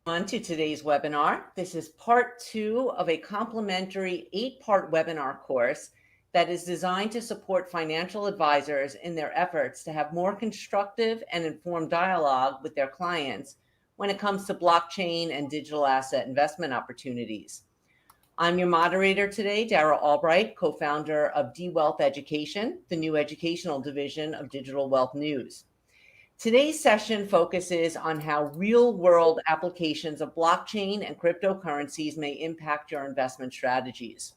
On to today's webinar. This is part 2 of a complimentary 8-part webinar course that is designed to support financial advisors in their efforts to have more constructive and informed dialogue with their clients when it comes to blockchain and digital asset investment opportunities. I'm your moderator today, Dara Albright, co-founder of D-Wealth Education, the new educational division of Digital Wealth News. Today's session focuses on how real-world applications of blockchain and cryptocurrencies may impact your investment strategies.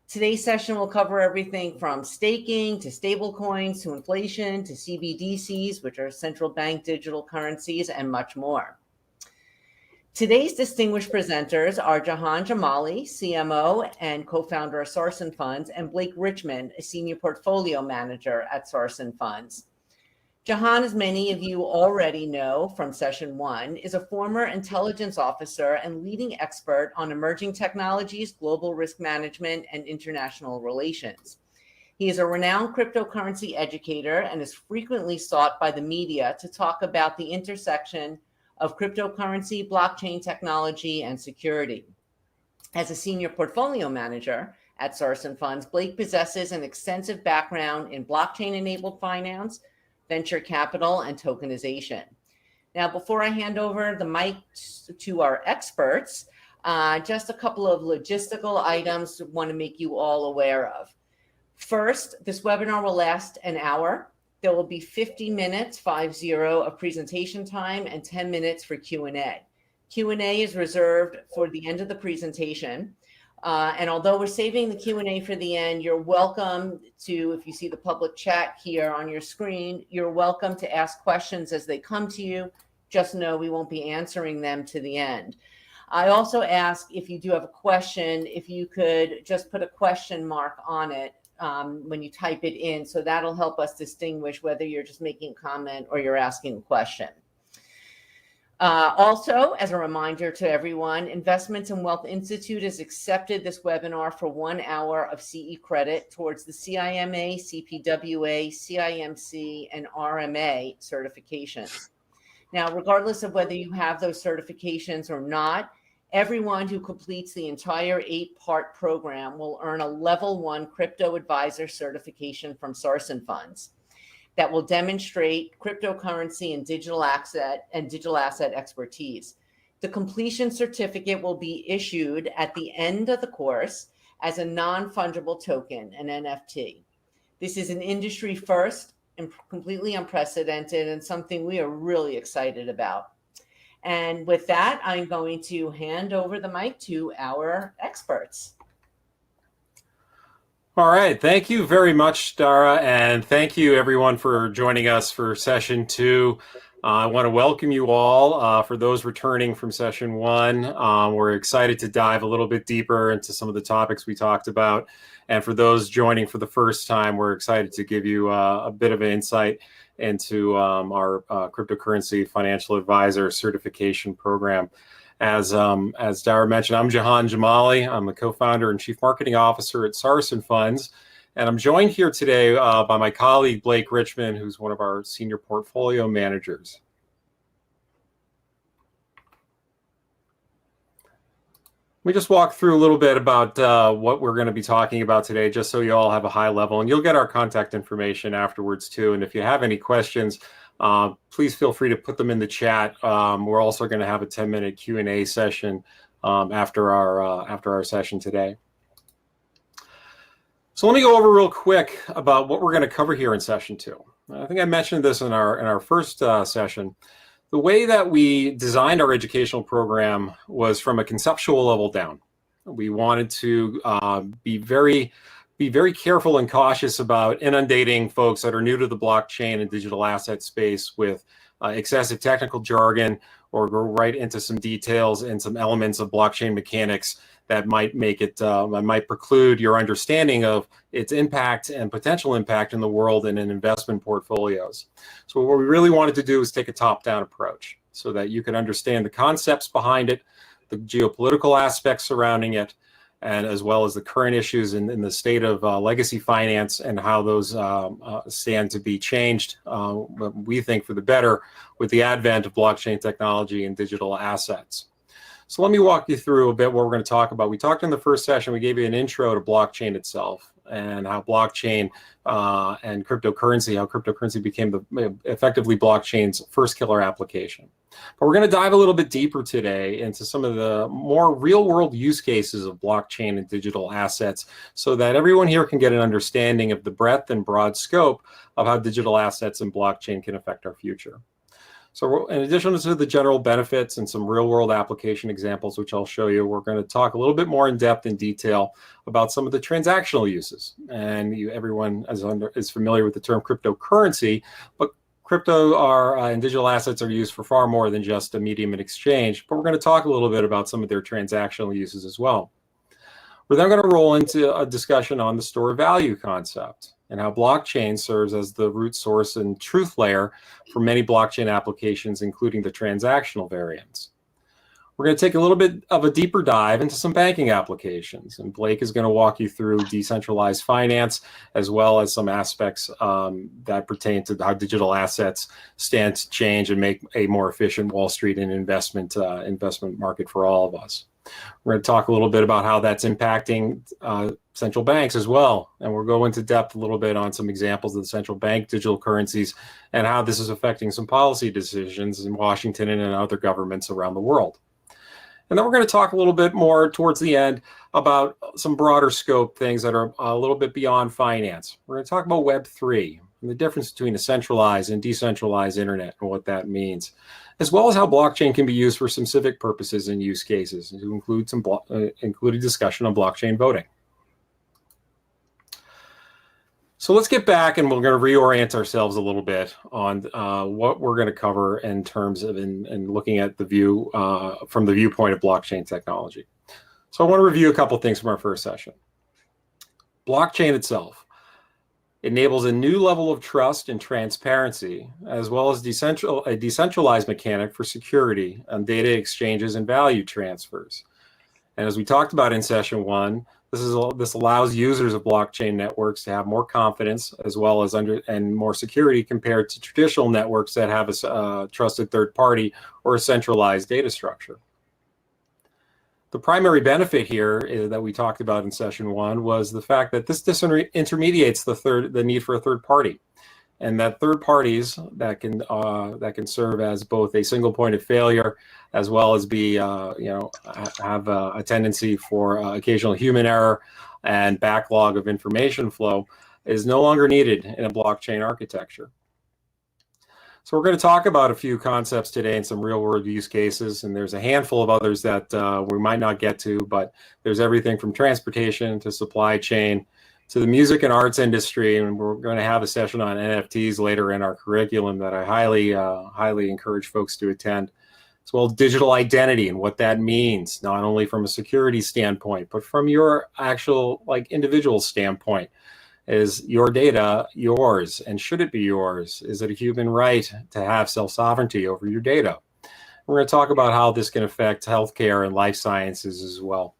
Today's session will cover everything from staking to stablecoins to inflation to CBDCs, which are central bank digital currencies, and much more. Today's distinguished presenters are Jahan Jamali, CMO and co-founder of Sarson Funds, and Blake Richmond, a senior portfolio manager at Sarson Funds. Jahan, as many of you already know from session 1, is a former intelligence officer and leading expert on emerging technologies, global risk management, and international relations. He is a renowned cryptocurrency educator and is frequently sought by the media to talk about the intersection of cryptocurrency, blockchain technology, and security. As a senior portfolio manager at Sarson Funds, Blake possesses an extensive background in blockchain-enabled finance, venture capital, and tokenization. Now, before I hand over the mic to our experts, just a couple of logistical items I want to make you all aware of. First, this webinar will last an hour. There will be 50 minutes, 50, of presentation time and 10 minutes for Q&A. Q&A is reserved for the end of the presentation. And although we're saving the Q&A for the end, you're welcome to, if you see the public chat here on your screen, you're welcome to ask questions as they come to you. Just know we won't be answering them to the end. I also ask, if you do have a question, if you could just put a question mark on it when you type it in, so that'll help us distinguish whether you're just making a comment or you're asking a question. Also, as a reminder to everyone, Investments and Wealth Institute has accepted this webinar for 1 hour of CE credit towards the CIMA, CPWA, CIMC, and RMA certifications. Now, regardless of whether you have those certifications or not, everyone who completes the entire 8-part program will earn a Level 1 Crypto Advisor certification from Sarson Funds that will demonstrate cryptocurrency and digital asset expertise. The completion certificate will be issued at the end of the course as a non-fungible token, an NFT. This is an industry first and completely unprecedented and something we are really excited about. And with that, I'm going to hand over the mic to our experts. All right, thank you very much, Dara, and thank you everyone for joining us for session 2. I want to welcome you all. For those returning from session 1, we're excited to dive a little bit deeper into some of the topics we talked about. And for those joining for the first time, we're excited to give you a bit of an insight into our cryptocurrency financial advisor certification program. As Dara mentioned, I'm Jahan Jamali. I'm the co-founder and chief marketing officer at Sarson Funds. And I'm joined here today by my colleague, Blake Richmond, who's one of our senior portfolio managers. Let me just walk through a little bit about what we're going to be talking about today, just so you all have a high level. And you'll get our contact information afterwards, too. And if you have any questions, please feel free to put them in the chat. We're also going to have a 10-minute Q&A session after our session today. So let me go over real quick about what we're going to cover here in session 2. I think I mentioned this in our first session. The way that we designed our educational program was from a conceptual level down. We wanted to be very careful and cautious about inundating folks that are new to the blockchain and digital asset space with excessive technical jargon, or go right into some details and some elements of blockchain mechanics that might make it, might preclude your understanding of its impact and potential impact in the world and in investment portfolios. So what we really wanted to do is take a top-down approach so that you can understand the concepts behind it, the geopolitical aspects surrounding it, and as well as the current issues in the state of legacy finance and how those stand to be changed, we think, for the better with the advent of blockchain technology and digital assets. So let me walk you through a bit what we're going to talk about. We talked in the first session, we gave you an intro to blockchain itself and how blockchain and cryptocurrency, how cryptocurrency became effectively blockchain's first killer application. But we're going to dive a little bit deeper today into some of the more real-world use cases of blockchain and digital assets so that everyone here can get an understanding of the breadth and broad scope of how digital assets and blockchain can affect our future. So in addition to the general benefits and some real-world application examples, which I'll show you, we're going to talk a little bit more in depth and detail about some of the transactional uses. And everyone is familiar with the term cryptocurrency, but crypto and digital assets are used for far more than just a medium of exchange. But we're going to talk a little bit about some of their transactional uses as well. We're then going to roll into a discussion on the store of value concept and how blockchain serves as the root source and truth layer for many blockchain applications, including the transactional variants. We're going to take a little bit of a deeper dive into some banking applications, and Blake is going to walk you through decentralized finance, as well as some aspects that pertain to how digital assets stand to change and make a more efficient Wall Street and investment market for all of us. We're going to talk a little bit about how that's impacting central banks as well. And we'll go into depth a little bit on some examples of the central bank digital currencies and how this is affecting some policy decisions in Washington and in other governments around the world. And then we're going to talk a little bit more towards the end about some broader scope things that are a little bit beyond finance. We're going to talk about Web3 and the difference between a centralized and decentralized internet and what that means, as well as how blockchain can be used for some civic purposes and use cases, to include a discussion on blockchain voting. So let's get back, and we're going to reorient ourselves a little bit on what we're going to cover in terms of in looking at the view from the viewpoint of blockchain technology. So I want to review a couple things from our first session. Blockchain itself enables a new level of trust and transparency, as well as a decentralized mechanic for security on data exchanges and value transfers. And as we talked about in session one, this allows users of blockchain networks to have more confidence, as well as more security compared to traditional networks that have a trusted third party or a centralized data structure. The primary benefit here that we talked about in session one was the fact that this disintermediates the need for a third party, and that third parties that can serve as both a single point of failure, as well as be have a tendency for occasional human error and backlog of information flow, is no longer needed in a blockchain architecture. So we're going to talk about a few concepts today and some real-world use cases, and there's a handful of others that we might not get to, but there's everything from transportation to supply chain to the music and arts industry, and we're going to have a session on NFTs later in our curriculum that I highly encourage folks to attend, as well as digital identity and what that means, not only from a security standpoint, but from your actual individual standpoint. Is your data yours, and should it be yours? Is it a human right to have self-sovereignty over your data? We're going to talk about how this can affect healthcare and life sciences as well.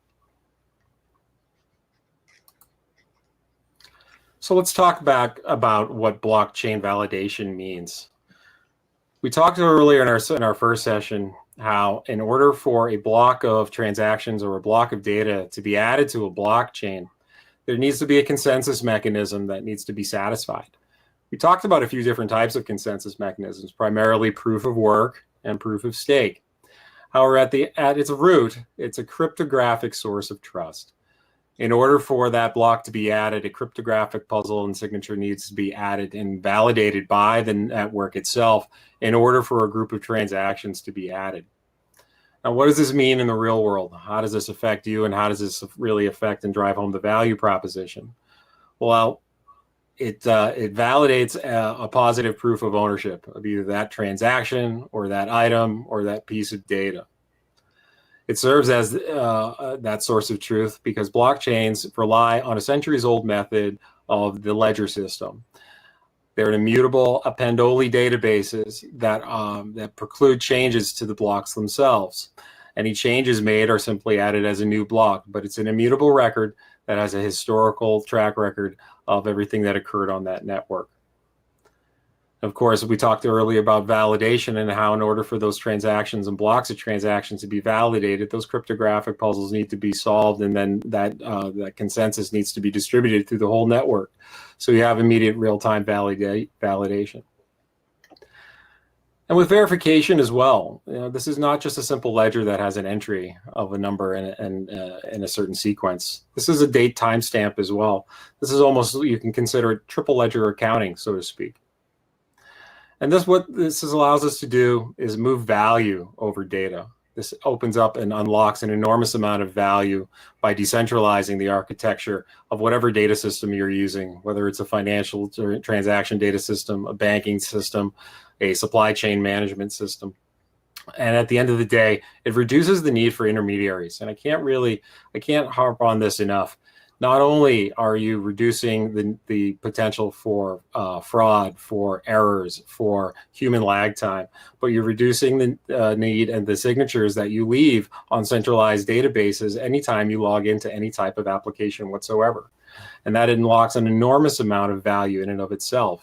So let's talk back about what blockchain validation means. We talked earlier in our first session how in order for a block of transactions or a block of data to be added to a blockchain, there needs to be a consensus mechanism that needs to be satisfied. We talked about a few different types of consensus mechanisms, primarily proof of work and proof of stake. However, at its root, it's a cryptographic source of trust. In order for that block to be added, a cryptographic puzzle and signature needs to be added and validated by the network itself in order for a group of transactions to be added. Now, what does this mean in the real world? How does this affect you, and how does this really affect and drive home the value proposition? Well, it validates a positive proof of ownership of either that transaction or that item or that piece of data. It serves as that source of truth because blockchains rely on a centuries-old method of the ledger system. They're immutable append-only databases that preclude changes to the blocks themselves. Any changes made are simply added as a new block, but it's an immutable record that has a historical track record of everything that occurred on that network. Of course, we talked earlier about validation and how in order for those transactions and blocks of transactions to be validated, those cryptographic puzzles need to be solved, and then that consensus needs to be distributed through the whole network. So you have immediate real-time validation. And with verification as well, this is not just a simple ledger that has an entry of a number in a certain sequence. This is a date timestamp as well. This is almost, you can consider it triple ledger accounting, so to speak. And what this allows us to do is move value over data. This opens up and unlocks an enormous amount of value by decentralizing the architecture of whatever data system you're using, whether it's a financial transaction data system, a banking system, a supply chain management system. And at the end of the day, it reduces the need for intermediaries. And I can't harp on this enough. Not only are you reducing the potential for fraud, for errors, for human lag time, but you're reducing the need and the signatures that you leave on centralized databases anytime you log into any type of application whatsoever. And that unlocks an enormous amount of value in and of itself.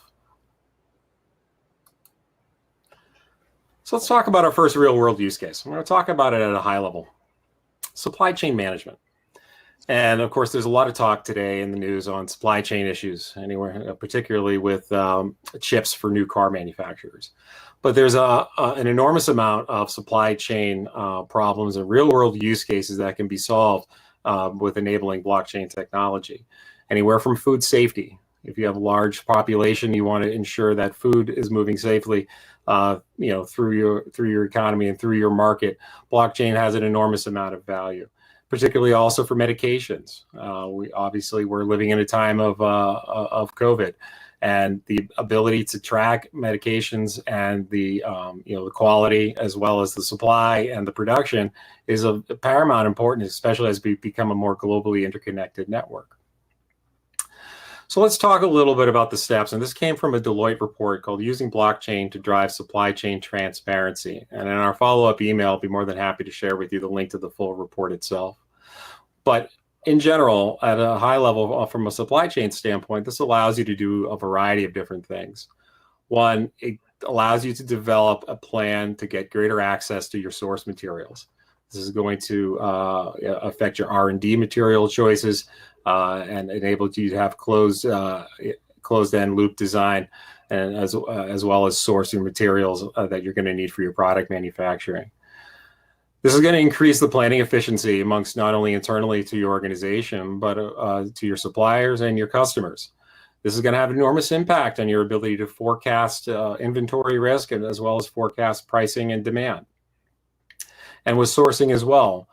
So let's talk about our first real world use case. I'm going to talk about it at a high level. Supply chain management. And of course, there's a lot of talk today in the news on supply chain issues, anywhere, particularly with chips for new car manufacturers. But there's an enormous amount of supply chain problems and real world use cases that can be solved with enabling blockchain technology. Anywhere from food safety. If you have a large population, you want to ensure that food is moving safely, through your economy and through your market. Blockchain has an enormous amount of value. Particularly also for medications. We're living in a time of COVID, and the ability to track medications and the quality as well as the supply and the production is of paramount importance, especially as we become a more globally interconnected network. So let's talk a little bit about the steps. And this came from a Deloitte report called Using Blockchain to Drive Supply Chain Transparency. And in our follow-up email, I'll be more than happy to share with you the link to the full report itself. But in general, at a high level, from a supply chain standpoint, this allows you to do a variety of different things. One, it allows you to develop a plan to get greater access to your source materials. This is going to affect your R&D material choices and enable you to have closed-end loop design, and as well as sourcing materials that you're going to need for your product manufacturing. This is going to increase the planning efficiency amongst not only internally to your organization, but to your suppliers and your customers. This is going to have enormous impact on your ability to forecast inventory risk and as well as forecast pricing and demand. And with sourcing as well,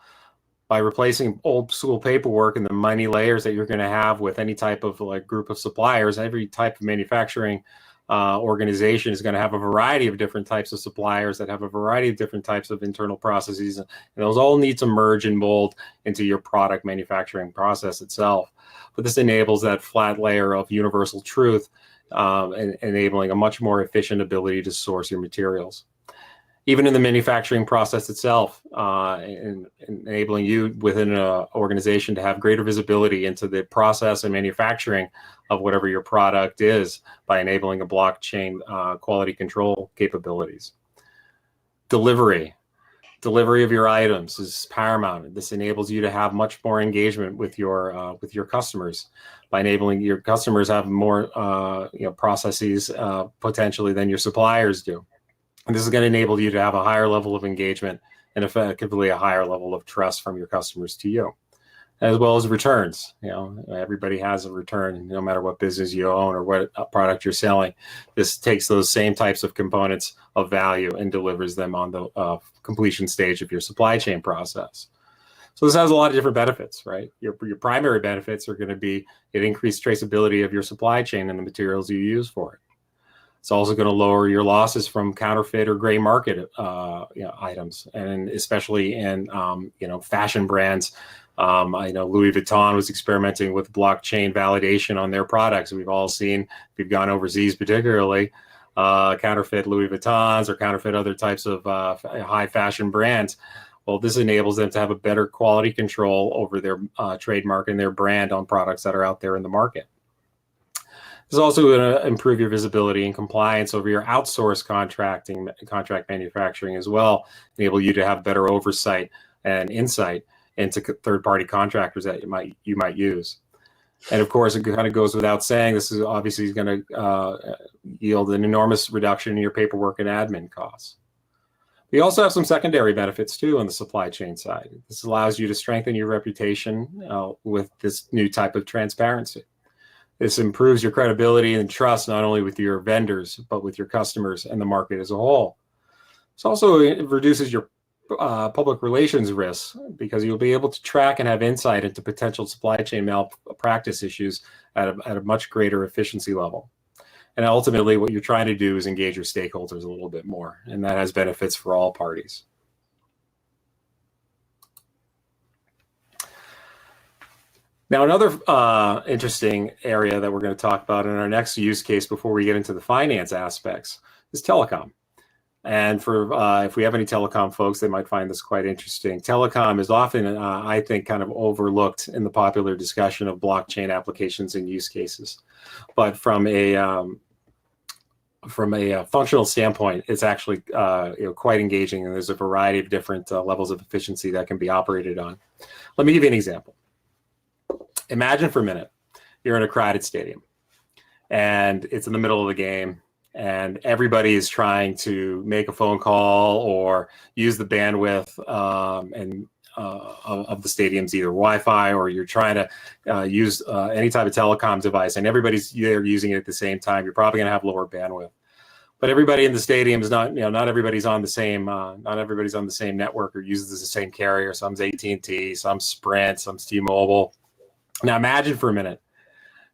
by replacing old school paperwork and the many layers that you're going to have with any type of group of suppliers, every type of manufacturing organization is going to have a variety of different types of suppliers that have a variety of different types of internal processes, and those all need to merge and mold into your product manufacturing process itself. But this enables that flat layer of universal truth, and enabling a much more efficient ability to source your materials. Even in the manufacturing process itself, enabling you within an organization to have greater visibility into the process and manufacturing of whatever your product is by enabling a blockchain quality control capabilities. Delivery of your items is paramount. This enables you to have much more engagement with your customers by enabling your customers have more processes potentially than your suppliers do. And this is going to enable you to have a higher level of engagement and effectively a higher level of trust from your customers to you, as well as returns. Everybody has a return, no matter what business you own or what product you're selling. This takes those same types of components of value and delivers them on the completion stage of your supply chain process. So this has a lot of different benefits, right? Your primary benefits are going to be an increased traceability of your supply chain and the materials you use for it. It's also going to lower your losses from counterfeit or gray market items, and especially in fashion brands. I know Louis Vuitton was experimenting with blockchain validation on their products. We've all seen, if you've gone overseas particularly, counterfeit Louis Vuittons or counterfeit other types of high fashion brands. Well, this enables them to have a better quality control over their trademark and their brand on products that are out there in the market. This is also going to improve your visibility and compliance over your outsourced contract manufacturing as well, enable you to have better oversight and insight into third-party contractors that you might use. And of course, it kind of goes without saying, this is obviously going to yield an enormous reduction in your paperwork and admin costs. We also have some secondary benefits too on the supply chain side. This allows you to strengthen your reputation with this new type of transparency. This improves your credibility and trust not only with your vendors, but with your customers and the market as a whole. This also reduces your public relations risks because you'll be able to track and have insight into potential supply chain malpractice issues at a much greater efficiency level. And ultimately, what you're trying to do is engage your stakeholders a little bit more, and that has benefits for all parties. Now, another interesting area that we're going to talk about in our next use case before we get into the finance aspects is telecom. And for if we have any telecom folks, they might find this quite interesting. Telecom is often, I think, kind of overlooked in the popular discussion of blockchain applications and use cases. But from a functional standpoint, it's actually quite engaging, and there's a variety of different levels of efficiency that can be operated on. Let me give you an example. Imagine for a minute, you're in a crowded stadium and it's in the middle of the game and everybody is trying to make a phone call or use the bandwidth of the stadium's either Wi-Fi, or you're trying to use any type of telecom device, and everybody's there using it at the same time. You're probably going to have lower bandwidth. But everybody in the stadium is not everybody's on the same network or uses the same carrier. Some's AT&T, some's Sprint, some's T-Mobile. Now imagine for a minute,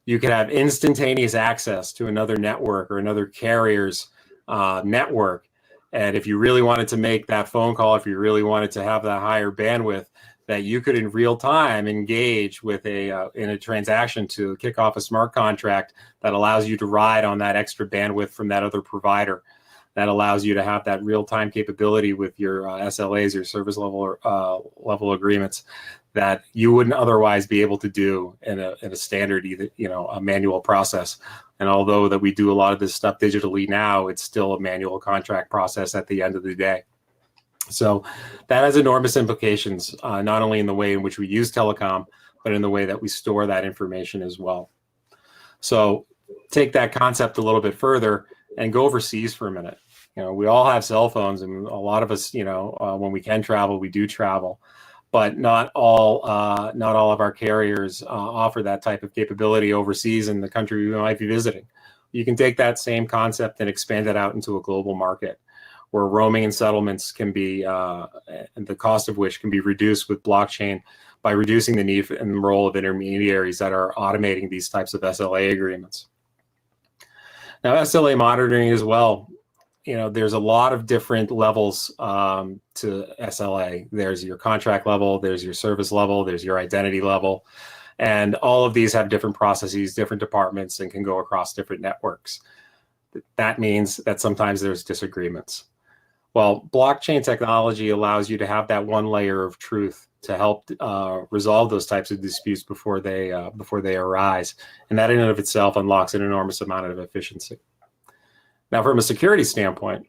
you could have instantaneous access to another network or another carrier's network. And if you really wanted to make that phone call, if you really wanted to have that higher bandwidth, that you could in real time engage with in a transaction to kick off a smart contract that allows you to ride on that extra bandwidth from that other provider. That allows you to have that real-time capability with your SLAs, your service level agreements, that you wouldn't otherwise be able to do in a standard, a manual process. And although that we do a lot of this stuff digitally now, it's still a manual contract process at the end of the day. So that has enormous implications, not only in the way in which we use telecom, but in the way that we store that information as well. So take that concept a little bit further and go overseas for a minute. We all have cell phones, and a lot of us, when we can travel, we do travel. But not all of our carriers offer that type of capability overseas in the country we might be visiting. You can take that same concept and expand it out into a global market, where roaming and settlements can be, and the cost of which can be reduced with blockchain by reducing the need and the role of intermediaries that are automating these types of SLA agreements. Now, SLA monitoring as well. There's a lot of different levels to SLA. There's your contract level, there's your service level, there's your identity level. And all of these have different processes, different departments, and can go across different networks. That means that sometimes there's disagreements. Well, blockchain technology allows you to have that one layer of truth to help resolve those types of disputes before they arise. And that in and of itself unlocks an enormous amount of efficiency. Now, from a security standpoint,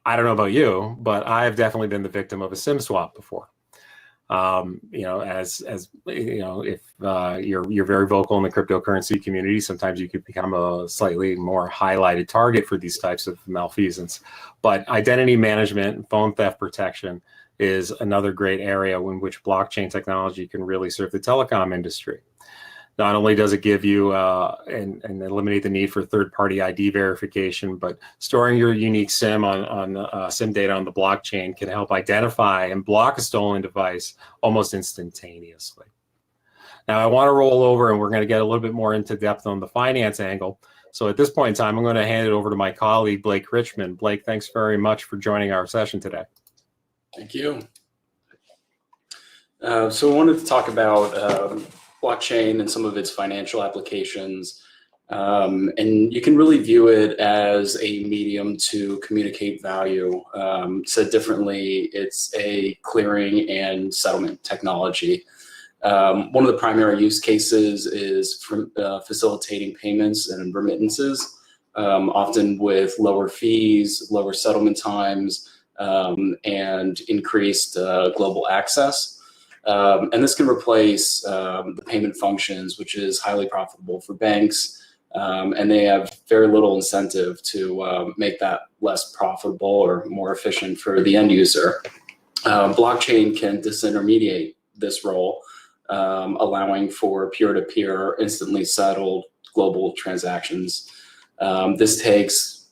I don't know about you, but I've definitely been the victim of a SIM swap before. If you're very vocal in the cryptocurrency community, sometimes you could become a slightly more highlighted target for these types of malfeasance. But identity management and phone theft protection is another great area in which blockchain technology can really serve the telecom industry. Not only does it give you and eliminate the need for third-party ID verification, but storing your unique SIM on SIM data on the blockchain can help identify and block a stolen device almost instantaneously. Now, I want to roll over, and we're going to get a little bit more into depth on the finance angle. So at this point in time, I'm going to hand it over to my colleague, Blake Richmond. Blake, thanks very much for joining our session today. Thank you. So I wanted to talk about blockchain and some of its financial applications. And you can really view it as a medium to communicate value. Said differently, it's a clearing and settlement technology. One of the primary use cases is for facilitating payments and remittances, often with lower fees, lower settlement times, and increased global access. And this can replace the payment functions, which is highly profitable for banks, and they have very little incentive to make that less profitable or more efficient for the end user. Blockchain can disintermediate this role, allowing for peer-to-peer, instantly settled global transactions. This takes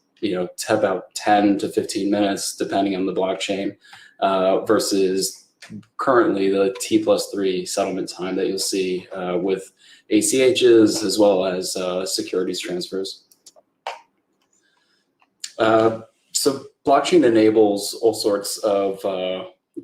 about 10 to 15 minutes, depending on the blockchain, versus currently the T+3 settlement time that you'll see with ACHs as well as securities transfers. So blockchain enables all sorts of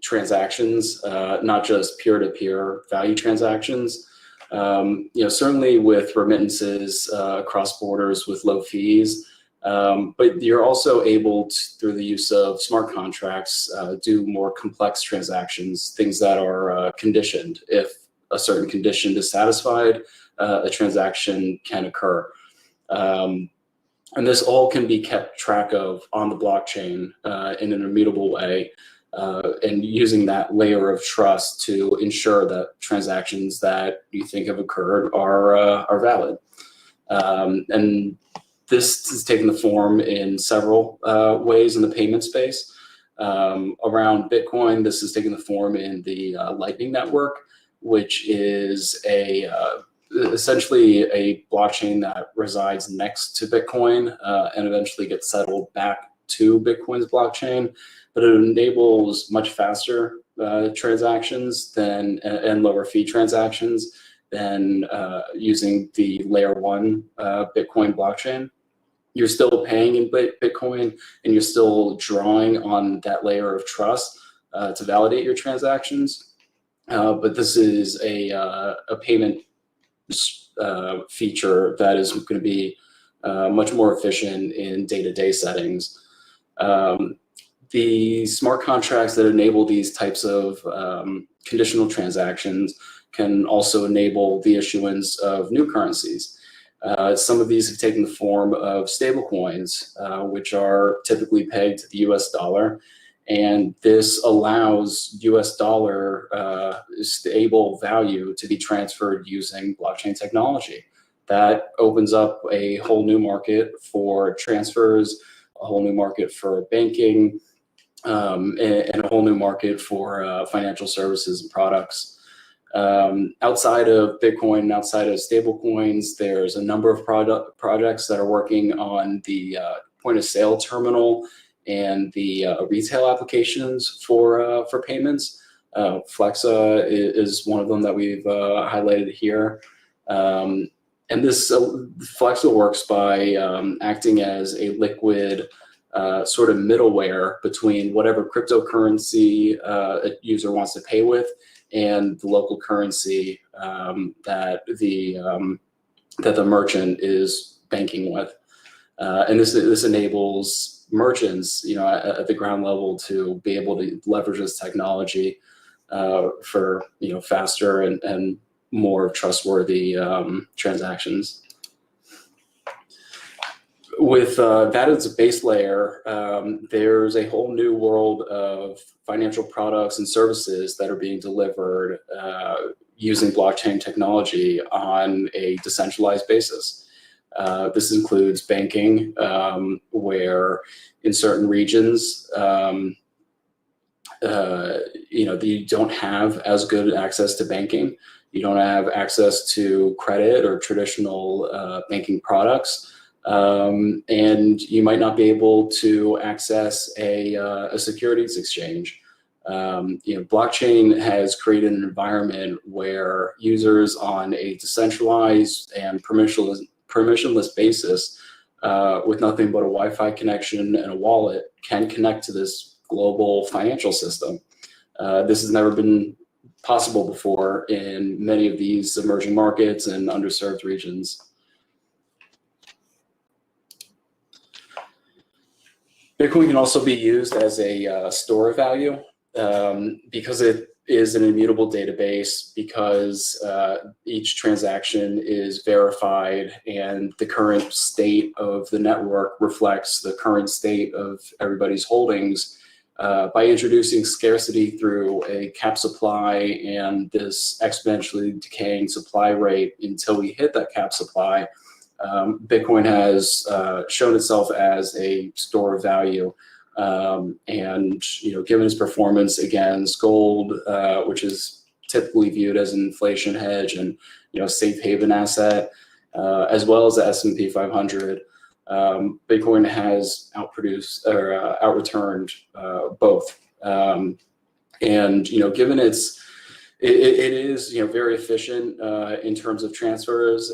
transactions, not just peer-to-peer value transactions. Certainly with remittances across borders with low fees, but you're also able to, through the use of smart contracts, do more complex transactions, things that are conditioned. If a certain condition is satisfied, a transaction can occur. And this all can be kept track of on the blockchain in an immutable way, and using that layer of trust to ensure that transactions that you think have occurred are valid. And this is taking the form in several ways in the payment space. Around Bitcoin, this is taking the form in the Lightning Network, which is essentially a blockchain that resides next to Bitcoin and eventually gets settled back to Bitcoin's blockchain. But it enables much faster transactions and lower fee transactions than using the layer 1 Bitcoin blockchain. You're still paying in Bitcoin, and you're still drawing on that layer of trust to validate your transactions. But this is a payment feature that is going to be much more efficient in day-to-day settings. The smart contracts that enable these types of conditional transactions can also enable the issuance of new currencies. Some of these have taken the form of stablecoins, which are typically pegged to the US dollar. And this allows US dollar stable value to be transferred using blockchain technology. That opens up a whole new market for transfers, a whole new market for banking, and a whole new market for financial services and products. Outside of Bitcoin and outside of stablecoins, there's a number of projects that are working on the point of sale terminal and the retail applications for payments. Flexa is one of them that we've highlighted here. And this Flexa works by acting as a liquid sort of middleware between whatever cryptocurrency a user wants to pay with and the local currency that the merchant is banking with. And this enables merchants, at the ground level to be able to leverage this technology for, faster and more trustworthy transactions. With that as a base layer, there's a whole new world of financial products and services that are being delivered using blockchain technology on a decentralized basis. This includes banking, where in certain regions, you don't have as good access to banking. You don't have access to credit or traditional banking products. And you might not be able to access a securities exchange. Blockchain has created an environment where users on a decentralized and permissionless basis, with nothing but a Wi-Fi connection and a wallet, can connect to this global financial system. This has never been possible before in many of these emerging markets and underserved regions. Bitcoin can also be used as a store of value. because it is an immutable database, because each transaction is verified and the current state of the network reflects the current state of everybody's holdings. By introducing scarcity through a cap supply and this exponentially decaying supply rate until we hit that cap supply, Bitcoin has shown itself as a store of value. And given its performance against gold, which is typically viewed as an inflation hedge and safe haven asset, as well as the S&P 500, Bitcoin has outreturned both. And given it is very efficient in terms of transfers.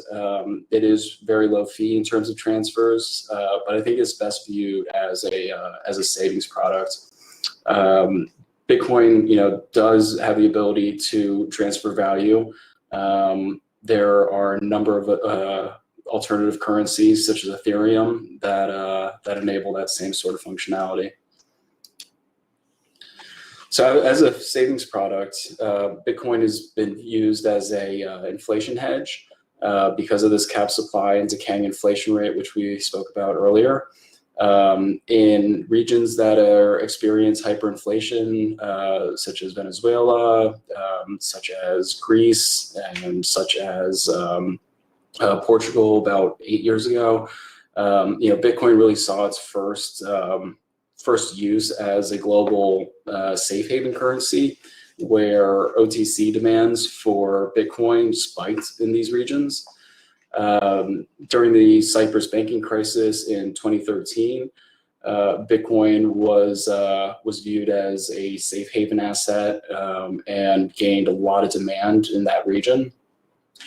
It is very low fee in terms of transfers, but I think it's best viewed as a savings product. Bitcoin, does have the ability to transfer value. There are a number of alternative currencies such as Ethereum that enable that same sort of functionality. So as a savings product, Bitcoin has been used as a inflation hedge because of this cap supply and decaying inflation rate, which we spoke about earlier. In regions that experience hyperinflation, such as Venezuela, such as Greece, and such as Portugal about 8 years ago, Bitcoin really saw its first use as a global safe haven currency, where OTC demands for Bitcoin spiked in these regions. During the Cyprus banking crisis in 2013, Bitcoin was viewed as a safe haven asset and gained a lot of demand in that region.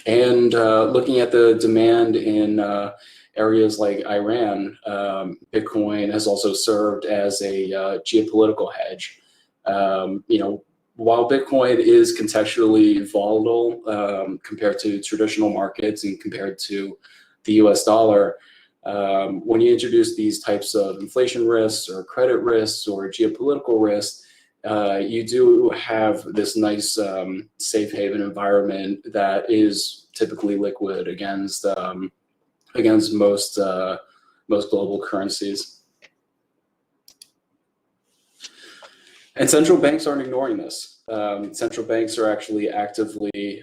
And looking at the demand in areas like Iran, Bitcoin has also served as a geopolitical hedge. While Bitcoin is contextually volatile compared to traditional markets and compared to the US dollar, when you introduce these types of inflation risks or credit risks or geopolitical risks, you do have this nice safe haven environment that is typically liquid against most global currencies. And central banks aren't ignoring this. Central banks are actually actively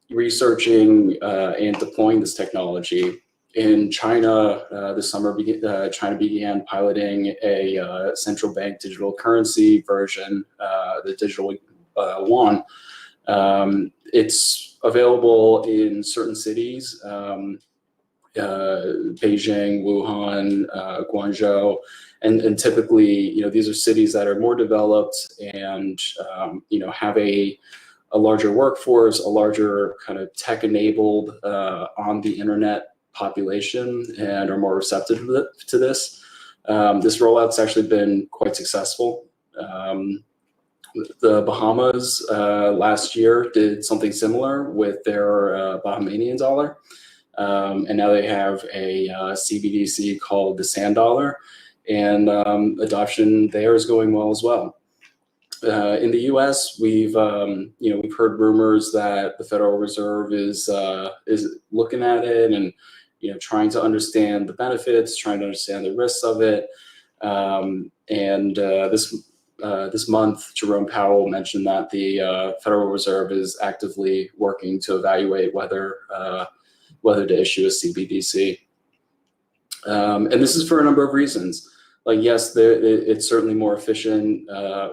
researching and deploying this technology. In China, this summer, China began piloting a central bank digital currency version, the digital yuan. It's available in certain cities, Beijing, Wuhan, Guangzhou, and typically, these are cities that are more developed and have a larger workforce, a larger kind of tech-enabled on the internet population, and are more receptive to this. This rollout's actually been quite successful. The Bahamas last year did something similar with their Bahamian dollar. And now they have a CBDC called the Sand Dollar, and adoption there is going well as well. In the U.S., we've heard rumors that the Federal Reserve is looking at it and trying to understand the benefits, trying to understand the risks of it. This month, Jerome Powell mentioned that the Federal Reserve is actively working to evaluate whether to issue a CBDC. And this is for a number of reasons. Like, yes, it's certainly more efficient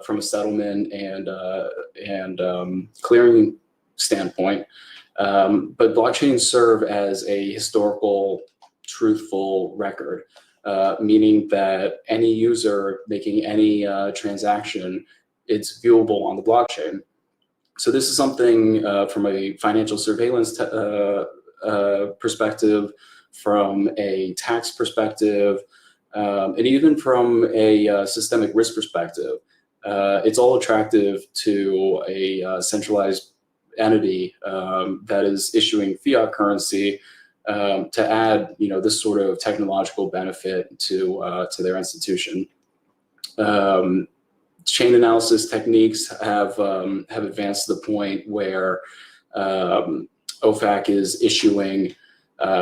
from a settlement and clearing standpoint, but blockchains serve as a historical, truthful record, meaning that any user making any transaction, it's viewable on the blockchain. So this is something from a financial surveillance perspective, from a tax perspective, and even from a systemic risk perspective. It's all attractive to a centralized entity that is issuing fiat currency to add, this sort of technological benefit to their institution. chain analysis techniques have advanced to the point where OFAC is issuing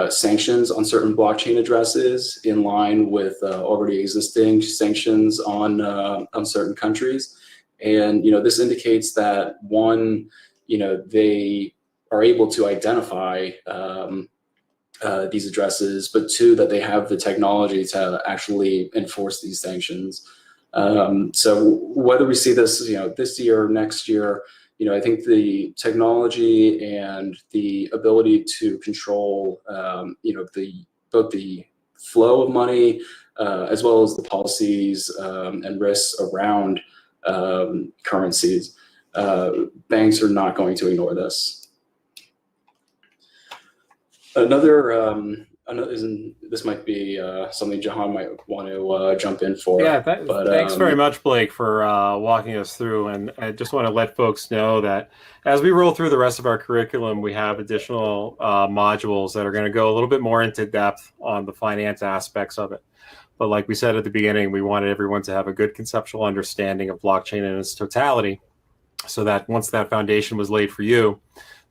sanctions on certain blockchain addresses in line with already existing sanctions on certain countries. And this indicates that one, they are able to identify these addresses, but two, that they have the technology to actually enforce these sanctions. So whether we see this, this year or next year, I think the technology and the ability to control, both the flow of money as well as the policies and risks around currencies, banks are not going to ignore this. This might be something Jahan might want to jump in for. Yeah, thanks very much, Blake, for walking us through. And I just want to let folks know that as we roll through the rest of our curriculum, we have additional modules that are going to go a little bit more into depth on the finance aspects of it. But like we said at the beginning, we wanted everyone to have a good conceptual understanding of blockchain in its totality, so that once that foundation was laid for you,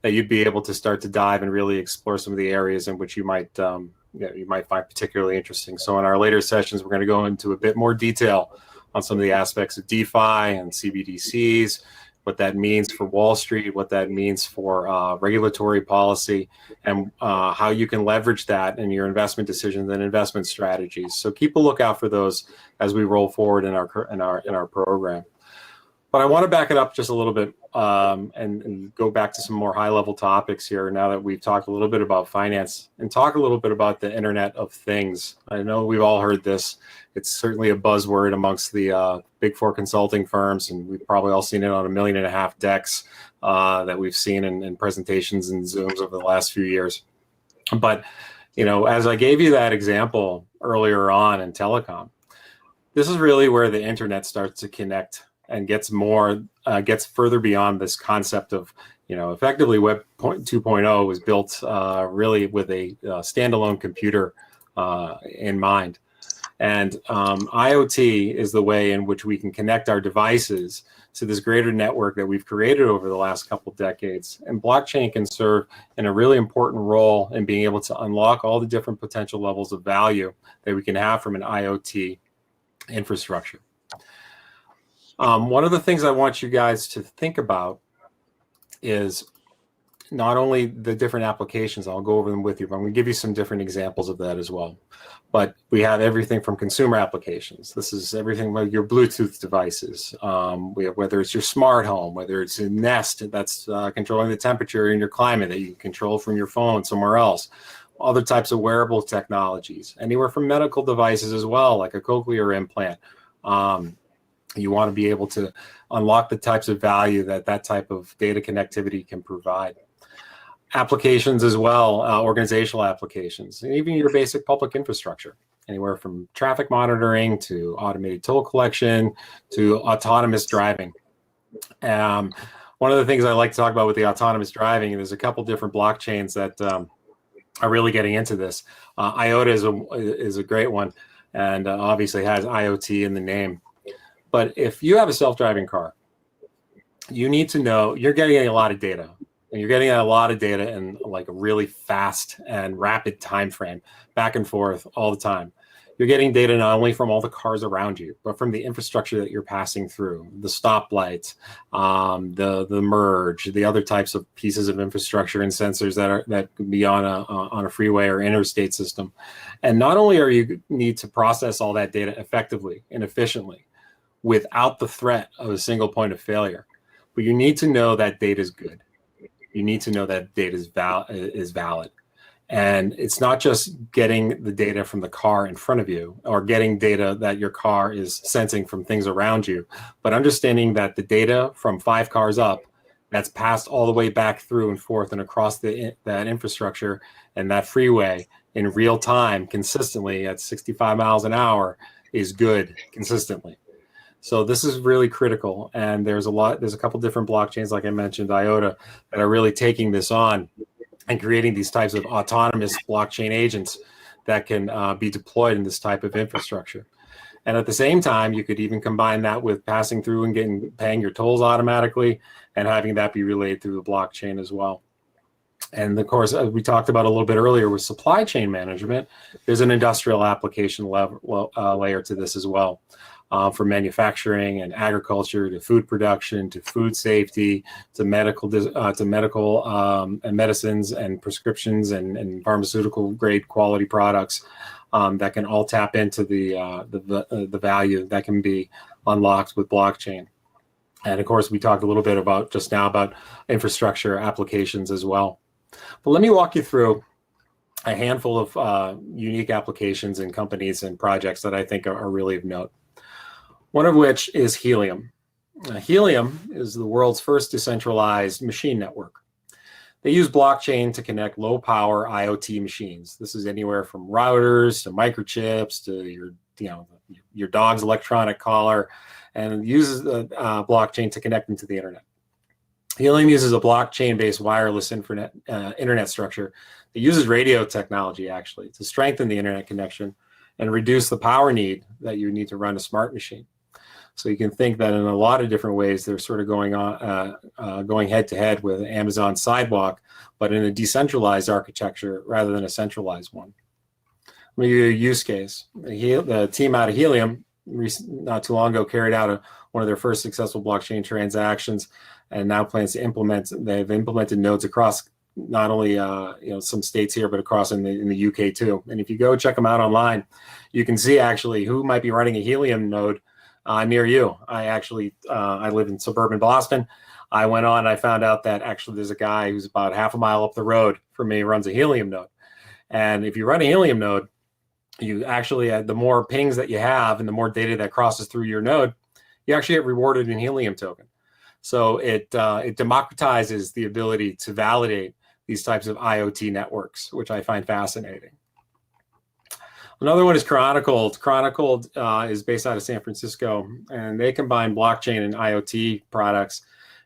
that you'd be able to start to dive and really explore some of the areas in which you might you might find particularly interesting. So in our later sessions, we're going to go into a bit more detail on some of the aspects of DeFi and CBDCs, what that means for Wall Street, what that means for regulatory policy, and how you can leverage that in your investment decisions and investment strategies. So keep a lookout for those as we roll forward in our program. But I want to back it up just a little bit and go back to some more high-level topics here now that we've talked a little bit about finance, and talk a little bit about the Internet of Things. I know we've all heard this. It's certainly a buzzword amongst the Big Four consulting firms, and we've probably all seen it on 1.5 million decks that we've seen in presentations and Zooms over the last few years. But, as I gave you that example earlier on in telecom, this is really where the Internet starts to connect and gets further beyond this concept of, effectively Web 2.0 was built really with a standalone computer in mind. And IoT is the way in which we can connect our devices to this greater network that we've created over the last couple of decades. And blockchain can serve in a really important role in being able to unlock all the different potential levels of value that we can have from an IoT infrastructure. One of the things I want you guys to think about is not only the different applications, I'll go over them with you, but I'm going to give you some different examples of that as well. But we have everything from consumer applications. This is everything like your Bluetooth devices. We have whether it's your smart home, whether it's a Nest that's controlling the temperature in your climate that you can control from your phone somewhere else. Other types of wearable technologies, anywhere from medical devices as well, like a cochlear implant. You want to be able to unlock the types of value that type of data connectivity can provide. Applications as well, organizational applications, and even your basic public infrastructure, anywhere from traffic monitoring to automated toll collection to autonomous driving. One of the things I like to talk about with the autonomous driving, and there's a couple different blockchains that are really getting into this. IOTA is a great one, and obviously has IoT in the name. But if you have a self-driving car, you need to know you're getting a lot of data, and you're getting a lot of data in like a really fast and rapid time frame, back and forth all the time. You're getting data not only from all the cars around you, but from the infrastructure that you're passing through, the stoplights, the merge, the other types of pieces of infrastructure and sensors that can be on a freeway or interstate system. And not only are you need to process all that data effectively and efficiently, without the threat of a single point of failure, but you need to know that data is good. You need to know that data is valid. And it's not just getting the data from the car in front of you or getting data that your car is sensing from things around you, but understanding that the data from 5 cars up that's passed all the way back through and forth and across that infrastructure and that freeway in real time consistently at 65 miles an hour is good consistently. So this is really critical, and there's a couple different blockchains, like I mentioned, IOTA, that are really taking this on and creating these types of autonomous blockchain agents that can be deployed in this type of infrastructure. And at the same time, you could even combine that with passing through and paying your tolls automatically and having that be relayed through the blockchain as well. And of course, as we talked about a little bit earlier with supply chain management, there's an industrial application layer to this as well. From manufacturing and agriculture to food production to food safety to medical and medicines and prescriptions and pharmaceutical grade quality products that can all tap into the value that can be unlocked with blockchain. And of course, we talked a little bit about just now about infrastructure applications as well. But let me walk you through a handful of unique applications and companies and projects that I think are really of note. One of which is Helium. Helium is the world's first decentralized machine network. They use blockchain to connect low-power IoT machines. This is anywhere from routers to microchips to your dog's electronic collar, and uses the blockchain to connect them to the internet. Helium uses a blockchain-based wireless internet structure that uses radio technology actually to strengthen the internet connection and reduce the power need that you need to run a smart machine. So you can think that in a lot of different ways, they're sort of going head to head with Amazon Sidewalk, but in a decentralized architecture rather than a centralized one. Let me give you a use case. The team out of Helium not too long ago carried out one of their first successful blockchain transactions, and now plans to implement. They've implemented nodes across not only some states here, but across in the UK too. And if you go check them out online, you can see actually who might be running a Helium node near you. I live in suburban Boston. I went on and I found out that actually there's a guy who's about half a mile up the road from me who runs a Helium node. And if you run a Helium node, you actually, the more pings that you have and the more data that crosses through your node, you actually get rewarded in Helium token. So it democratizes the ability to validate these types of IoT networks, which I find fascinating. Another one is Chronicled. Chronicled is based out of San Francisco, and they combine blockchain and IoT products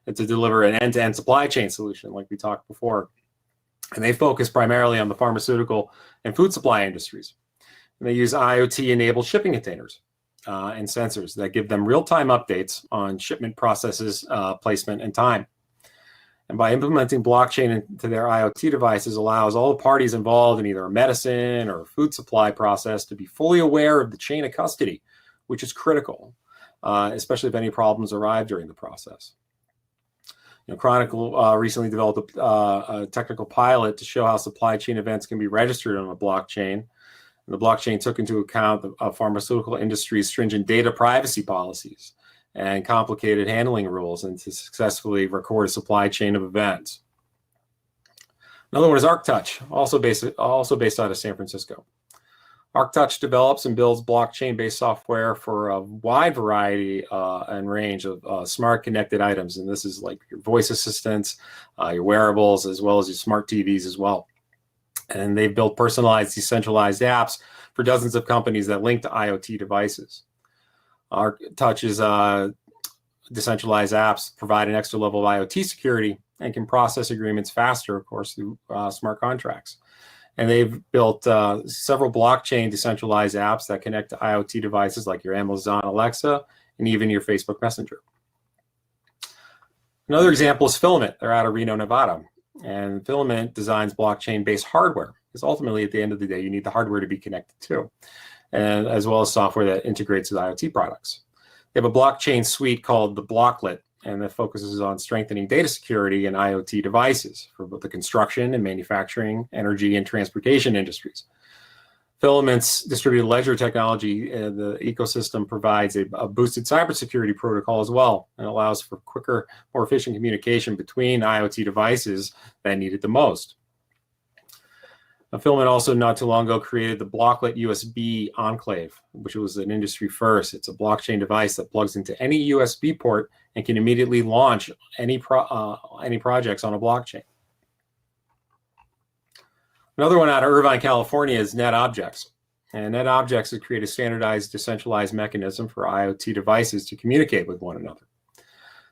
to deliver an end-to-end supply chain solution, like we talked before. And they focus primarily on the pharmaceutical and food supply industries. And they use IoT-enabled shipping containers and sensors that give them real-time updates on shipment processes, placement, and time. And by implementing blockchain into their IoT devices allows all the parties involved in either a medicine or food supply process to be fully aware of the chain of custody, which is critical, especially if any problems arrive during the process. Chronicle recently developed a technical pilot to show how supply chain events can be registered on a blockchain. And the blockchain took into account the pharmaceutical industry's stringent data privacy policies and complicated handling rules, and to successfully record a supply chain of events. Another one is ArcTouch, also based out of San Francisco. ArcTouch develops and builds blockchain-based software for a wide variety and range of smart connected items, and this is like your voice assistants, your wearables, as well as your smart TVs as well. And they've built personalized, decentralized apps for dozens of companies that link to IoT devices. ArcTouch's decentralized apps provide an extra level of IoT security and can process agreements faster, of course, through smart contracts. And they've built several blockchain decentralized apps that connect to IoT devices like your Amazon Alexa and even your Facebook Messenger. Another example is Filament. They're out of Reno, Nevada. And Filament designs blockchain-based hardware, because ultimately, at the end of the day, you need the hardware to be connected to, and as well as software that integrates with IoT products. They have a blockchain suite called the Blocklet, and that focuses on strengthening data security in IoT devices for both the construction and manufacturing, energy, and transportation industries. Filament's distributed ledger technology, the ecosystem provides a boosted cybersecurity protocol as well, and allows for quicker, more efficient communication between IoT devices that need it the most. Filament also not too long ago created the Blocklet USB Enclave, which was an industry first. It's a blockchain device that plugs into any USB port and can immediately launch any projects on a blockchain. Another one out of Irvine, California is NetObjects. And NetObjects has created a standardized, decentralized mechanism for IoT devices to communicate with one another.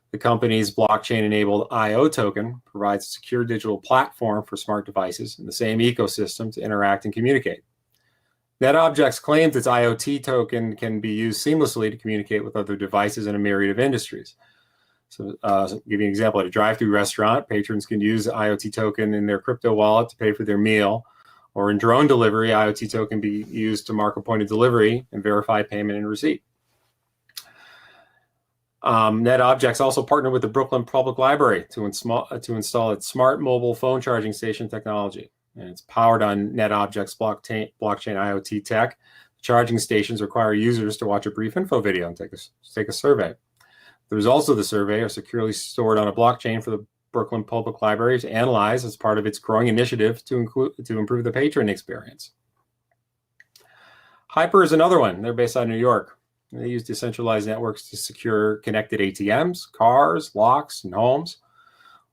The company's blockchain-enabled IO token provides a secure digital platform for smart devices in the same ecosystem to interact and communicate. NetObjects claims its IoT token can be used seamlessly to communicate with other devices in a myriad of industries. So give you an example. At a drive-through restaurant, patrons can use the IoT token in their crypto wallet to pay for their meal. Or in drone delivery, IoT token can be used to mark a point of delivery and verify payment and receipt. NetObjects also partnered with the Brooklyn Public Library to install its smart mobile phone charging station technology. And it's powered on NetObjects blockchain IoT tech. Charging stations require users to watch a brief info video and take a survey. The results of the survey are securely stored on a blockchain for the Brooklyn Public Library to analyze as part of its growing initiative to improve the patron experience. Hyper is another one. They're based out of New York. They use decentralized networks to secure connected ATMs, cars, locks, and homes.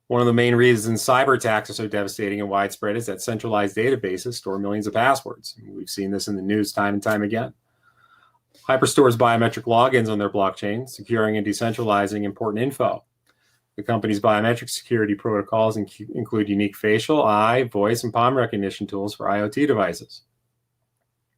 One of the main reasons cyber attacks are so devastating and widespread is that centralized databases store millions of passwords. We've seen this in the news time and time again. Hyper stores biometric logins on their blockchain, securing and decentralizing important info. The company's biometric security protocols include unique facial, eye, voice, and palm recognition tools for IoT devices.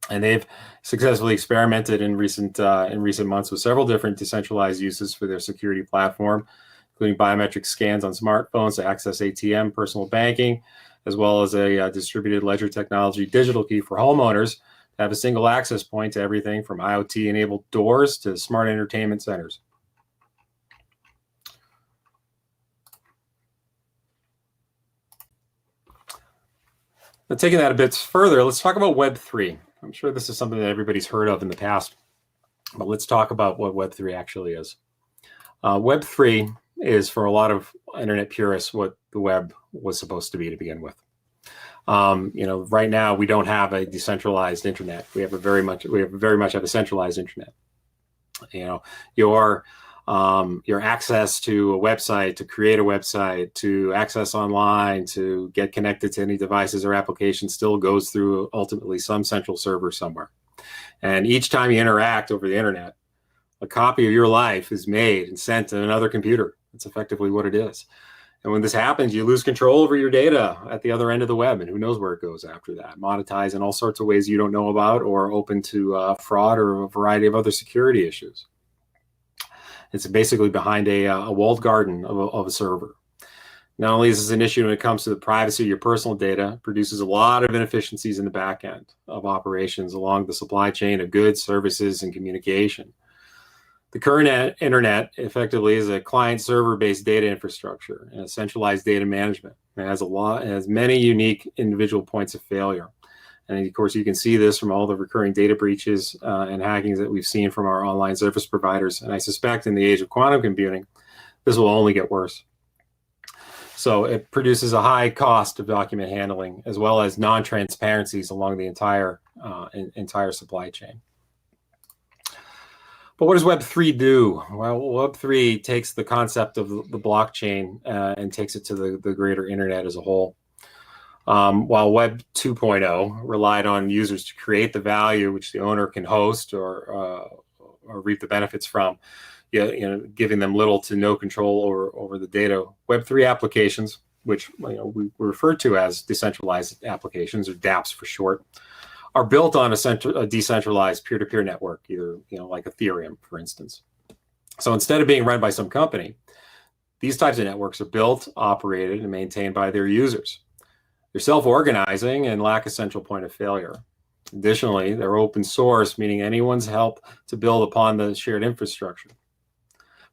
And they've successfully experimented in recent months with several different decentralized uses for their security platform, including biometric scans on smartphones to access ATM, personal banking, as well as a distributed ledger technology digital key for homeowners to have a single access point to everything from IoT-enabled doors to smart entertainment centers. Now, taking that a bit further, let's talk about Web3. I'm sure this is something that everybody's heard of in the past, but let's talk about what Web3 actually is. Web3 is, for a lot of internet purists, what the web was supposed to be to begin with. Right now we don't have a decentralized internet. We very much have a centralized internet. Your access to a website, to create a website, to access online, to get connected to any devices or applications still goes through ultimately some central server somewhere. And each time you interact over the internet, a copy of your life is made and sent to another computer. That's effectively what it is. And when this happens, you lose control over your data at the other end of the web, and who knows where it goes after that. Monetized in all sorts of ways you don't know about, or open to fraud or a variety of other security issues. It's basically behind a walled garden of a server. Not only is this an issue when it comes to the privacy of your personal data, it produces a lot of inefficiencies in the back end of operations along the supply chain of goods, services, and communication. The current internet effectively is a client-server-based data infrastructure and a centralized data management. It has many unique individual points of failure. And of course, you can see this from all the recurring data breaches and hackings that we've seen from our online service providers. And I suspect in the age of quantum computing, this will only get worse. So it produces a high cost of document handling, as well as non-transparencies along the entire supply chain. But what does Web3 do? Well, Web3 takes the concept of the blockchain and takes it to the greater internet as a whole. While Web 2.0 relied on users to create the value which the owner can host or reap the benefits from, giving them little to no control over the data. Web3 applications, which we refer to as decentralized applications, or dApps for short, are built on a decentralized peer-to-peer network, either like Ethereum, for instance. So instead of being run by some company, these types of networks are built, operated, and maintained by their users. They're self-organizing and lack a central point of failure. Additionally, they're open source, meaning anyone's help to build upon the shared infrastructure.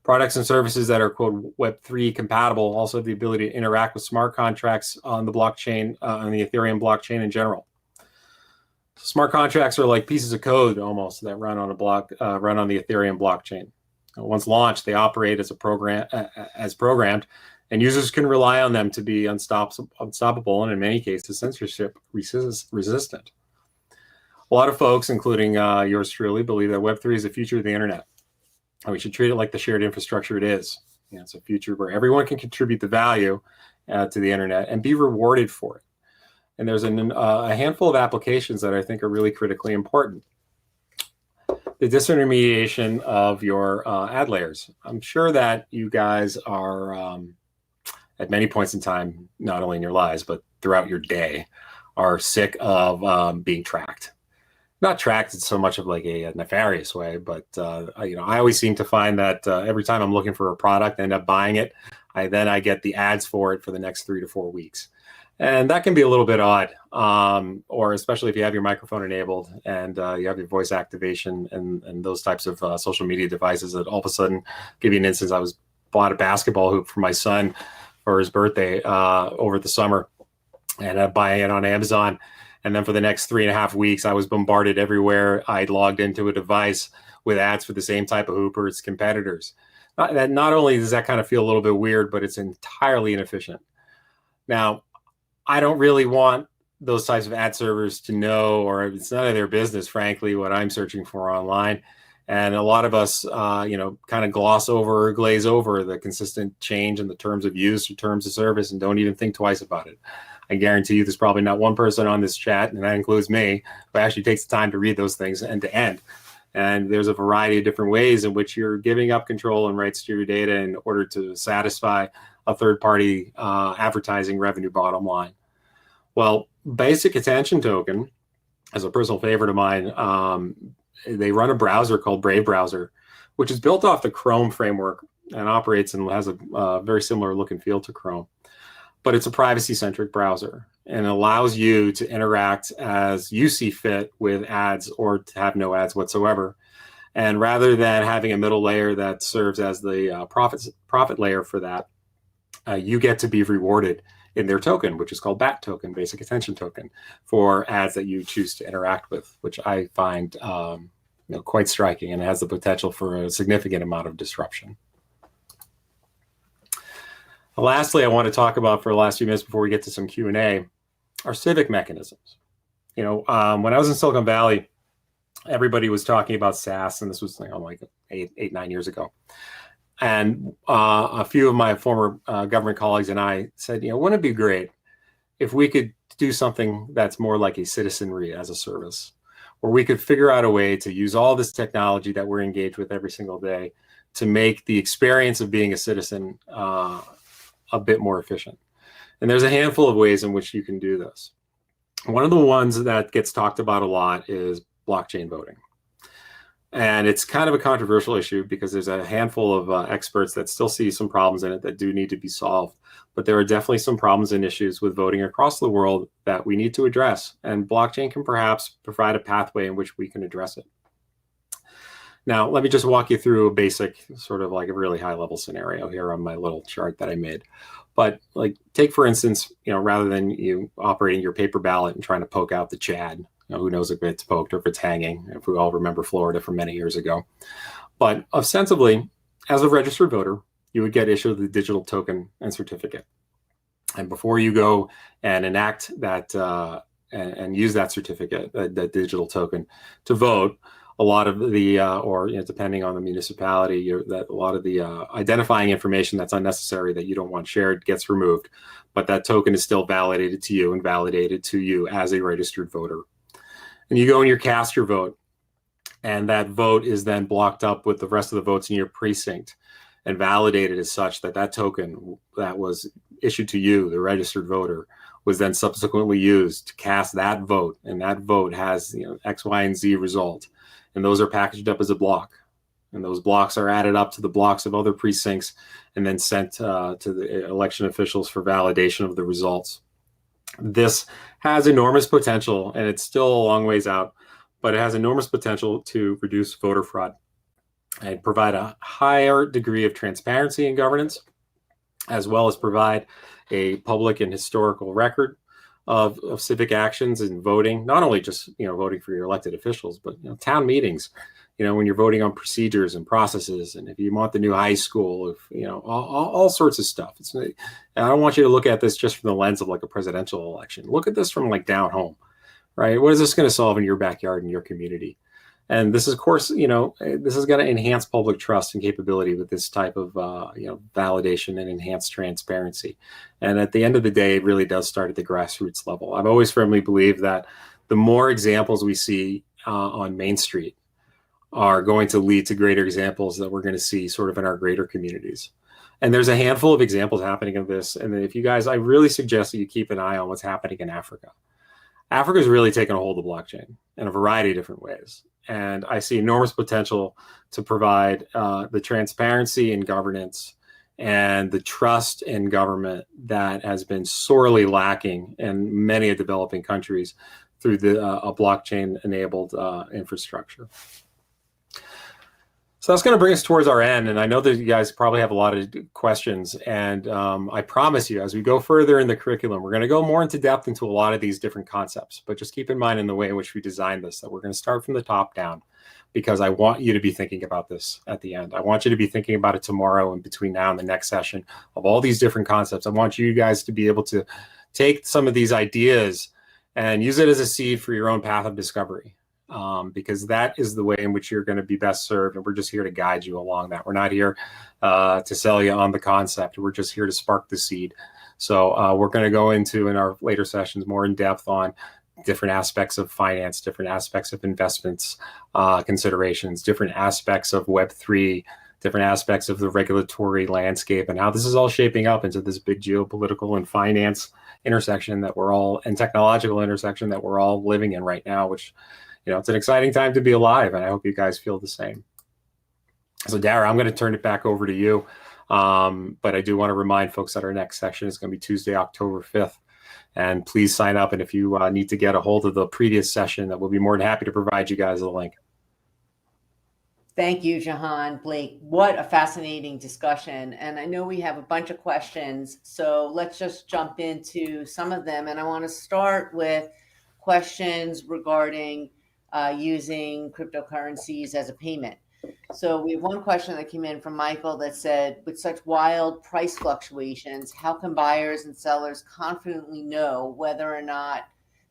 Products and services that are, quote, Web3 compatible also have the ability to interact with smart contracts on the blockchain, on the Ethereum blockchain in general. Smart contracts are like pieces of code almost that run on the Ethereum blockchain. Once launched, they operate as programmed, and users can rely on them to be unstoppable and in many cases censorship resistant. A lot of folks, including yours truly, believe that Web3 is the future of the internet. And we should treat it like the shared infrastructure it is. It's a future where everyone can contribute the value to the internet and be rewarded for it. And there's a handful of applications that I think are really critically important. The disintermediation of your ad layers. I'm sure that you guys are, at many points in time, not only in your lives, but throughout your day, are sick of being tracked. not tracked in so much of like a nefarious way, but I always seem to find that every time I'm looking for a product, I end up buying it. I get the ads for it for the next 3 to 4 weeks. And that can be a little bit odd, or especially if you have your microphone enabled and you have your voice activation and those types of social media devices that all of a sudden give you an instance. I bought a basketball hoop for my son for his birthday over the summer, and I'm buying it on Amazon. And then for the next 3.5 weeks, I was bombarded everywhere I logged into a device with ads for the same type of hoop or its competitors. Not only does that kind of feel a little bit weird, but it's entirely inefficient. Now, I don't really want those types of ad servers to know, or it's none of their business, frankly, what I'm searching for online. And a lot of us, kind of gloss over or glaze over the consistent change in the terms of use or terms of service and don't even think twice about it. I guarantee you there's probably not one person on this chat, and that includes me, who actually takes the time to read those things end to end. And there's a variety of different ways in which you're giving up control and rights to your data in order to satisfy a third-party advertising revenue bottom line. Well, Basic Attention Token, as a personal favorite of mine, they run a browser called Brave Browser, which is built off the Chrome framework and operates and has a very similar look and feel to Chrome. But it's a privacy-centric browser and allows you to interact as you see fit with ads or to have no ads whatsoever. And rather than having a middle layer that serves as the profit layer for that, you get to be rewarded in their token, which is called BAT token, Basic Attention Token, for ads that you choose to interact with, which I find quite striking and has the potential for a significant amount of disruption. Lastly, I want to talk about, for the last few minutes before we get to some Q&A, our civic mechanisms. When I was in Silicon Valley, everybody was talking about SaaS, and this was like 9 years ago. And a few of my former government colleagues and I said, wouldn't it be great if we could do something that's more like a citizenry as a service, where we could figure out a way to use all this technology that we're engaged with every single day to make the experience of being a citizen a bit more efficient. And there's a handful of ways in which you can do this. One of the ones that gets talked about a lot is blockchain voting. And it's kind of a controversial issue because there's a handful of experts that still see some problems in it that do need to be solved. But there are definitely some problems and issues with voting across the world that we need to address. And blockchain can perhaps provide a pathway in which we can address it. Now, let me just walk you through a basic, sort of like a really high level scenario here on my little chart that I made. But like, take for instance, rather than you operating your paper ballot and trying to poke out the Chad, who knows if it's poked or if it's hanging, if we all remember Florida from many years ago. But ostensibly, as a registered voter, you would get issued the digital token and certificate. And before you go and enact that and use that certificate, that digital token to vote, a lot of the, depending on the municipality, a lot of the identifying information that's unnecessary that you don't want shared gets removed. But that token is still validated to you and validated to you as a registered voter. And you go and you cast your vote. And that vote is then blocked up with the rest of the votes in your precinct and validated as such that that token that was issued to you, the registered voter, was then subsequently used to cast that vote. And that vote has X, Y, and Z result. And those are packaged up as a block. And those blocks are added up to the blocks of other precincts and then sent to the election officials for validation of the results. This has enormous potential, and it's still a long ways out, but it has enormous potential to reduce voter fraud and provide a higher degree of transparency in governance, as well as provide a public and historical record of civic actions and voting, not only just voting for your elected officials, but town meetings, when you're voting on procedures and processes, and if you want the new high school, if all sorts of stuff. I don't want you to look at this just from the lens of like a presidential election. Look at this from like down home, right? What is this going to solve in your backyard, in your community? And this is, of course, this is going to enhance public trust and capability with this type of, validation and enhanced transparency. And at the end of the day, it really does start at the grassroots level. I've always firmly believed that the more examples we see on Main Street are going to lead to greater examples that we're going to see sort of in our greater communities. And there's a handful of examples happening of this. And if you guys, I really suggest that you keep an eye on what's happening in Africa. Africa is really taken a hold of blockchain in a variety of different ways. And I see enormous potential to provide the transparency in governance and the trust in government that has been sorely lacking in many of developing countries through a blockchain-enabled infrastructure. So that's going to bring us towards our end. And I know that you guys probably have a lot of questions. And I promise you, as we go further in the curriculum, we're going to go more into depth into a lot of these different concepts. But just keep in mind in the way in which we designed this, that we're going to start from the top down, because I want you to be thinking about this at the end. I want you to be thinking about it tomorrow and between now and the next session of all these different concepts. I want you guys to be able to take some of these ideas and use it as a seed for your own path of discovery. Because that is the way in which you're going to be best served. And we're just here to guide you along that. We're not here to sell you on the concept. We're just here to spark the seed. So we're going to go into, in our later sessions, more in depth on different aspects of finance, different aspects of investments, considerations, different aspects of Web3, different aspects of the regulatory landscape, and how this is all shaping up into this big geopolitical and finance intersection that we're all, and technological intersection that we're all living in right now, which, it's an exciting time to be alive, and I hope you guys feel the same. So Dara, I'm going to turn it back over to you. But I do want to remind folks that our next session is going to be Tuesday, October 5th. And please sign up. And if you need to get a hold of the previous session, that we'll be more than happy to provide you guys a link. Thank you, Jahan, Blake. What a fascinating discussion. And I know we have a bunch of questions, so let's just jump into some of them. And I want to start with questions regarding using cryptocurrencies as a payment. So we have one question that came in from Michael that said, with such wild price fluctuations, how can buyers and sellers confidently know whether or not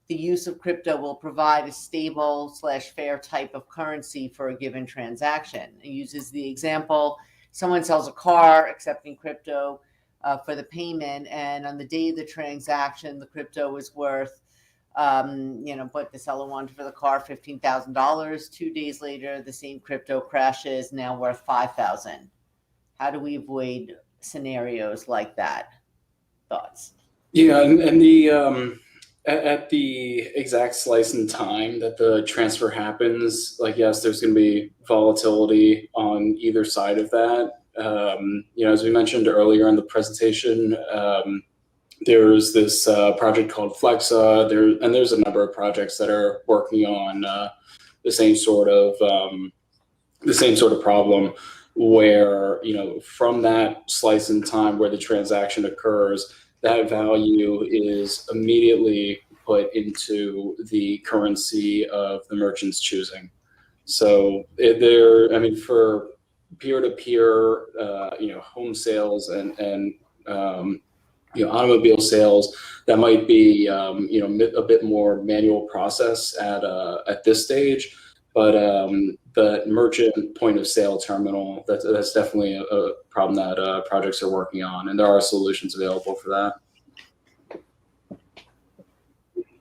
the use of crypto will provide a stable/fair type of currency for a given transaction? It uses the example, someone sells a car accepting crypto for the payment, and on the day of the transaction, the crypto is worth what the seller wanted for the car, $15,000. 2 days later, the same crypto crashes, now worth $5,000. How do we avoid scenarios like that? Thoughts? Yeah, and the at the exact slice in time that the transfer happens, yes, there's going to be volatility on either side of that. As we mentioned earlier in the presentation, there's this project called Flexa. There's a number of projects that are working on the same sort of problem, where from that slice in time where the transaction occurs, that value is immediately put into the currency of the merchant's choosing. So for peer-to-peer, home sales and automobile sales, that might be a bit more manual process at this stage, but the merchant point of sale terminal, that's definitely a problem that projects are working on, and there are solutions available for that.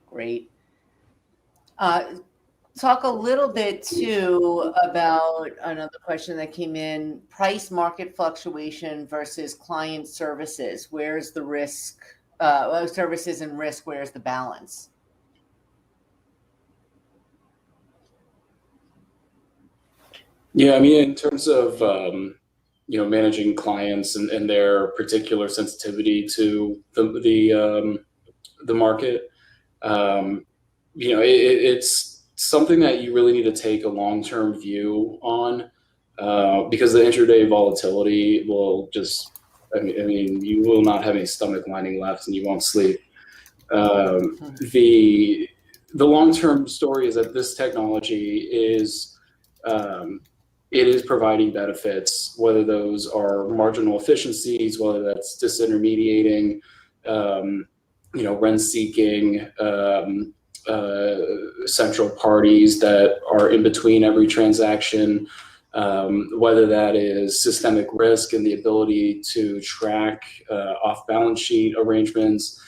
Great. Talk a little bit too about another question that came in: price market fluctuation versus client services. Where's the risk? Services and risk, where's the balance? Yeah, in terms of managing clients and their particular sensitivity to the market, it's something that you really need to take a long-term view on, because the intraday volatility will just, you will not have any stomach lining left and you won't sleep. The long-term story is that this technology is, it is providing benefits, whether those are marginal efficiencies, whether that's disintermediating, rent-seeking, central parties that are in between every transaction, whether that is systemic risk and the ability to track off-balance sheet arrangements.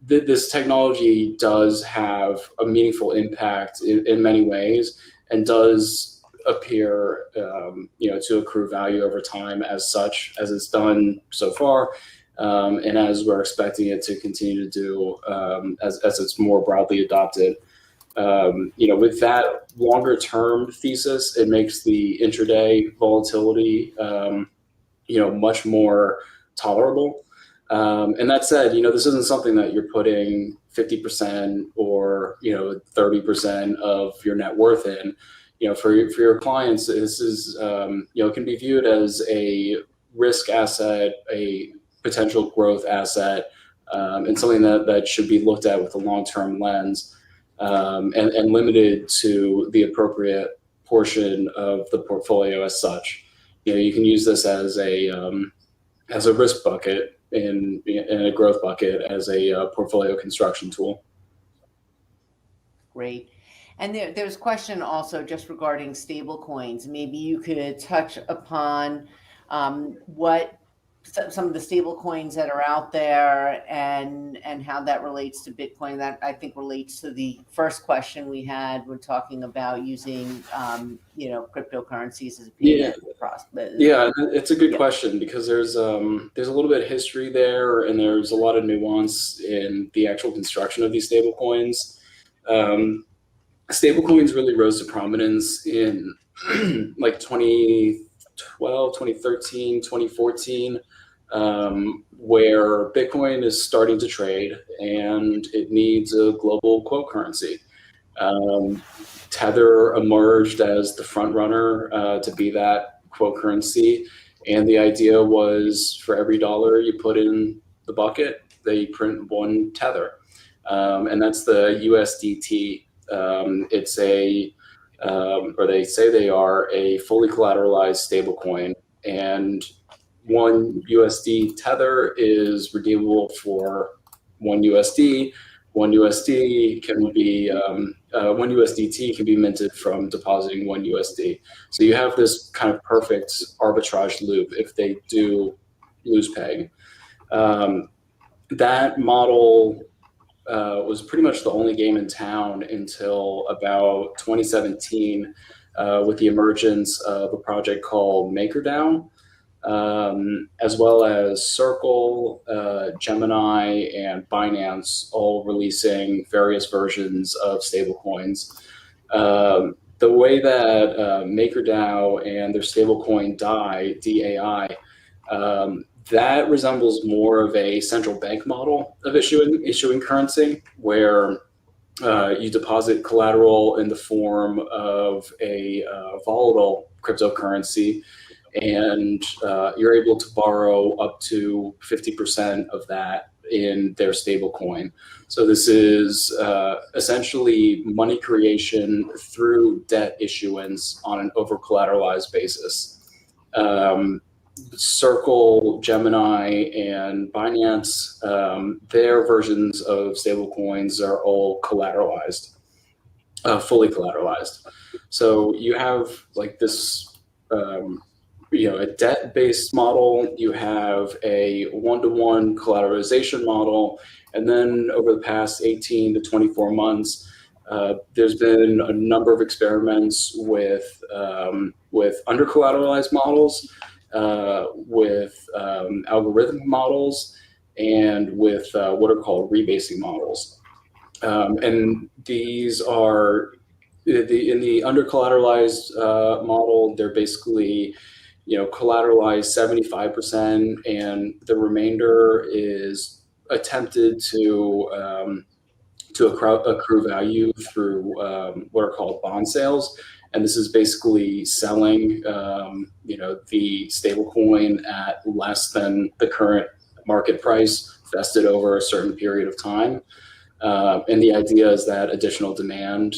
This technology does have a meaningful impact in many ways, and does appear to accrue value over time as such, as it's done so far. and as we're expecting it to continue to do as it's more broadly adopted. With that longer term thesis, it makes the intraday volatility, much more tolerable. And that said, this isn't something that you're putting 50% or 30% of your net worth in. For your clients, this is it can be viewed as a risk asset, a potential growth asset, and something that should be looked at with a long-term lens, and limited to the appropriate portion of the portfolio as such. You can use this as a risk bucket in a growth bucket as a portfolio construction tool. Great. And there's a question also just regarding stablecoins. Maybe you could touch upon what some of the stablecoins that are out there and how that relates to Bitcoin. That I think relates to the first question we had. We're talking about using cryptocurrencies as a payment process. Yeah, it's a good question, because there's a little bit of history there, and there's a lot of nuance in the actual construction of these stablecoins. Stablecoins really rose to prominence in like 2012, 2013, 2014, where Bitcoin is starting to trade and it needs a global quote currency. Tether emerged as the front runner to be that quote currency, and the idea was for every dollar you put in the bucket, they print one Tether, and that's the USDT. It's or they say they are a fully collateralized stablecoin, and one USD Tether is redeemable for one USD. One USD can be one USDT can be minted from depositing one USD. So you have this kind of perfect arbitrage loop if they do lose peg. That model was pretty much the only game in town until about 2017, with the emergence of a project called MakerDAO, as well as Circle, Gemini, and Binance, all releasing various versions of stablecoins. The way that MakerDAO and their stablecoin DAI, that resembles more of a central bank model of issuing currency, where you deposit collateral in the form of a volatile cryptocurrency, and you're able to borrow up to 50% of that in their stablecoin. So this is essentially money creation through debt issuance on an over-collateralized basis. Circle, Gemini, and Binance, their versions of stablecoins are all collateralized, fully collateralized. So you have like this, a debt-based model, you have a one-to-one collateralization model, and then over the past 18 to 24 months, there's been a number of experiments with under-collateralized models, with algorithmic models, and with what are called rebasing models. And these are, in the under-collateralized model, they're basically collateralized 75%, and the remainder is attempted to accrue value through what are called bond sales. And this is basically selling, the stablecoin at less than the current market price, vested over a certain period of time. And the idea is that additional demand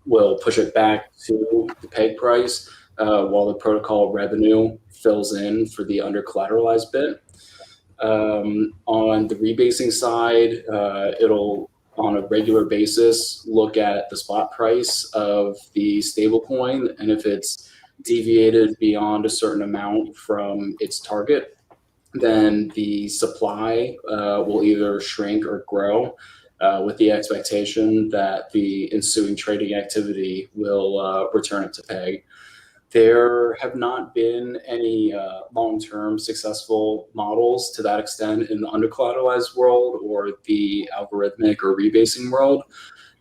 will push it back to the peg price, while the protocol revenue fills in for the under-collateralized bit. On the rebasing side, it'll, on a regular basis, look at the spot price of the stablecoin, and if it's deviated beyond a certain amount from its target, then the supply will either shrink or grow, with the expectation that the ensuing trading activity will return it to peg. There have not been any long-term successful models to that extent in the under-collateralized world or the algorithmic or rebasing world.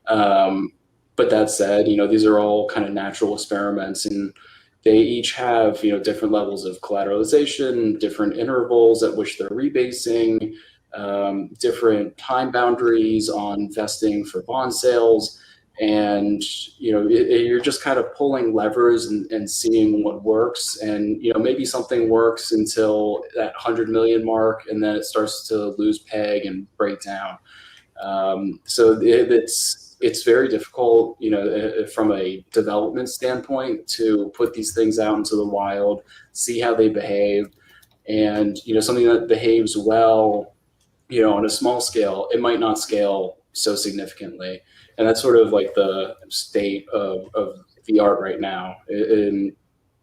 But that said, these are all kind of natural experiments, and they each have, different levels of collateralization, different intervals at which they're rebasing, different time boundaries on vesting for bond sales. And, you're just kind of pulling levers and seeing what works. And, maybe something works until that 100 million mark, and then it starts to lose peg and break down. So it's very difficult, from a development standpoint, to put these things out into the wild, see how they behave. And, something that behaves well, on a small scale, it might not scale so significantly. And that's sort of like the state of the art right now. In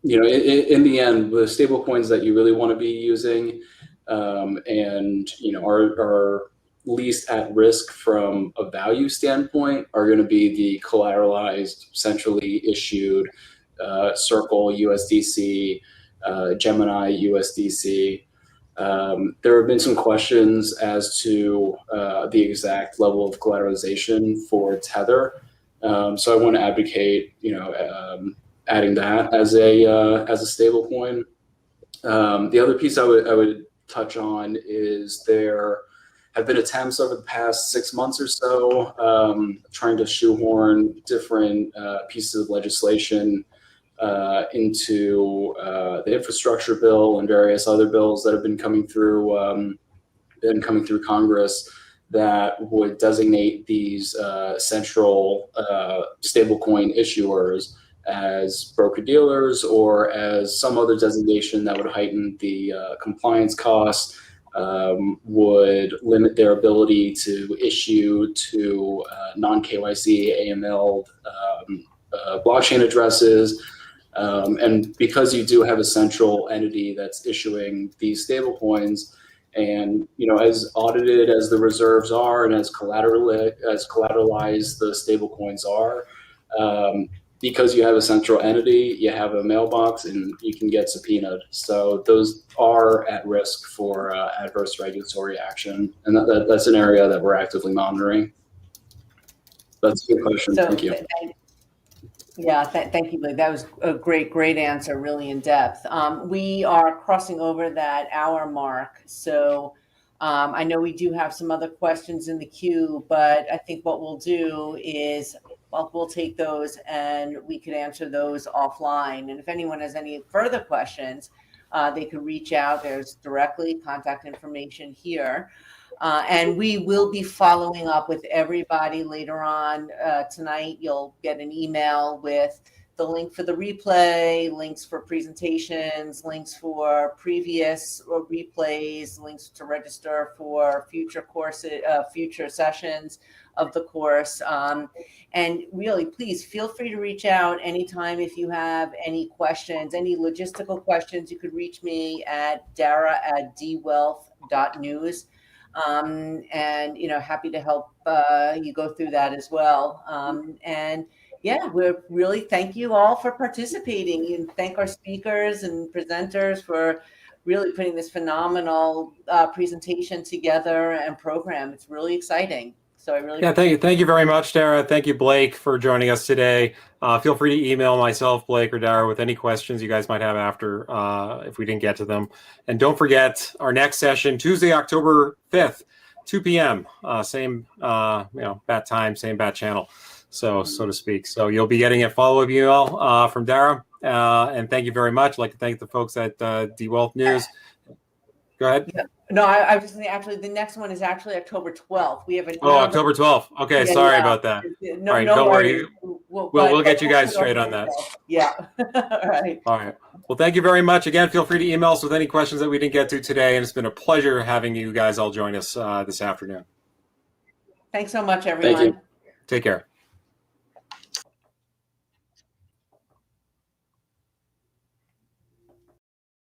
the end, the stable coins that you really want to be using and, are least at risk from a value standpoint are going to be the collateralized, centrally issued Circle USDC, Gemini USDC. There have been some questions as to the exact level of collateralization for Tether. So I want to advocate, adding that as a stable coin. The other piece I would touch on is there have been attempts over the past 6 months or so trying to shoehorn different pieces of legislation into the infrastructure bill and various other bills that have been coming through Congress that would designate these central stablecoin issuers as broker-dealers, or as some other designation that would heighten the compliance costs, would limit their ability to issue to non-KYC AML blockchain addresses. And because you do have a central entity that's issuing these stablecoins, and as audited as the reserves are, and as collateralized the stablecoins are, because you have a central entity, you have a mailbox, and you can get subpoenaed. So those are at risk for adverse regulatory action, and that's an area that we're actively monitoring. That's a good question. Thank you. Thank you, Blake. That was a great answer, really in depth. We are crossing over that hour mark, so I know we do have some other questions in the queue, but I think what we'll do is we'll take those and we could answer those offline. And if anyone has any further questions, they could reach out. There's directly contact information here. And we will be following up with everybody later on tonight. You'll get an email with the link for the replay, links for presentations, links for previous replays, links to register for future courses, future sessions of the course. And really, please feel free to reach out anytime if you have any questions, any logistical questions. You could reach me at dara@dwealth.news. And happy to help you go through that as well. And we're really thank you all for participating, and thank our speakers and presenters for really putting this phenomenal presentation together and program. It's really exciting. So I really thank you very much, Dara. Thank you, Blake, for joining us today. Feel free to email myself, Blake, or Dara with any questions you guys might have after if we didn't get to them. And don't forget our next session, Tuesday, October 5th, 2 p.m. Same bat time, same bat channel, so to speak. So you'll be getting a follow-up email from Dara. And thank you very much. I'd like to thank the folks at DWealth News. Go ahead. Yeah. No, I was just saying, actually, the next one is actually October 12th. We have October 12th. Okay, sorry about that. No, all right, no don't worries. worry. We'll get you guys straight on that. Yeah. All right. All right. Well, thank you very much. Again, feel free to email us with any questions that we didn't get to today. And it's been a pleasure having you guys all join us this afternoon. Thanks so much, everyone. Thank you. Take care.